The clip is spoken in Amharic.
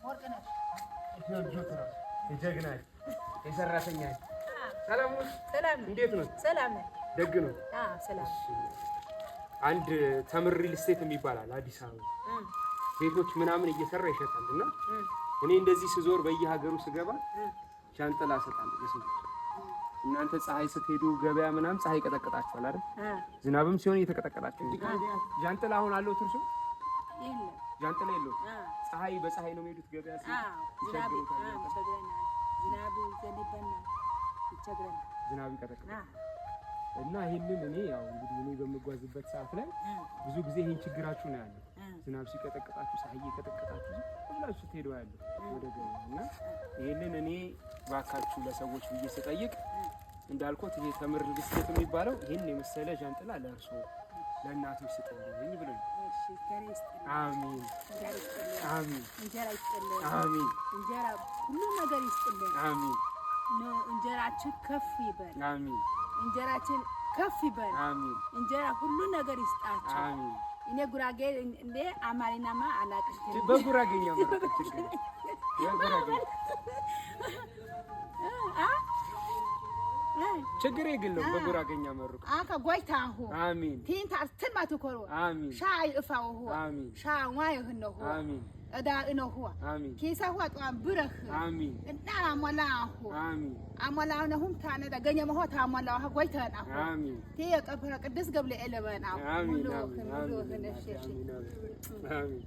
ወርቅነሽ የጀግናይ የሰራተኛይ ሰላም ነው። ሰላም እንዴት ነው? ሰላም ነው። ደግ ነው። ሰላም። አንድ ተምር ሪል ስቴት የሚባላል አዲስ አበባ ቤቶች ምናምን እየሰራ ይሸጣልና እኔ እንደዚህ ስዞር በየሀገሩ ስገባ ሻንጥላ ሰጣለሁ ለሰዎች። እናንተ ፀሐይ ስትሄዱ ገበያ ምናምን ፀሐይ ቀጠቀጣችኋል አይደል? ዝናብም ሲሆን እየተቀጠቀጣችሁ እንጂ ሻንጥላ አሁን አለው ትርሱ የለም። ሻንጥላ የለው። ፀሐይ በፀሐይ ነው የሚሄዱት ገበያ ዝናብ ይቸግረናል። ዝናብ ይቀጠቅጣል። እና ይሄንን እኔ ያው እንግዲህ እኔ በመጓዝበት ሰዓት ላይ ብዙ ጊዜ ይሄን ችግራችሁ ነው ያለው። ዝናብ ሲቀጠቅጣችሁ ፀሐይ እየቀጠቀጣችሁ ሁላችሁ ትሄዱ ያለው ወደ ገበያ እና ይሄንን እኔ ባካችሁ ለሰዎች ብዬ ስጠይቅ እንዳልኩት ይሄ ተምር ሪል ስቴት የሚባለው ይሄን የመሰለ ዣንጥላ ለእርሶ ለእናቶች ስጥልኝ ብሎኝ። አሜን አሜን። እንጀራ ይስጥልን። አሜን። እንጀራ ሁሉ ነገር ይስጥልን። አሜን። እንጀራችን ከፍ ይበል። አሜን። እንጀራችን ከፍ ይበል። አሜን። እንጀራ ሁሉ ነገር ይስጣቸው። አሜን። እኔ ጉራጌ እንደ አማርኛማ አላቅሽ በጉራጌኛ ማለት ችግር የግለው በጉራጌኛ መርቁ አካ ጎይታሁ አሜን። ቲንታ አስተማተኮሩ አሜን። ሻይ እፋው አሜን። ሻዋይ ህነሁ አሜን። እዳ እነሁ አሜን። ኬሳሁ አጥዋን ብረህ አሜን። እና አሞላሁ አሜን። አሞላሁ ነሁም ታነ ደገኘ መሆታ አሞላሁ ጎይታናሁ አሜን። ቲ የቀበረ ቅዱስ ገብርኤል ለበናሁ አሜን። ሙሉ አሜን። ሙሉ ህነሽ አሜን። አሜን።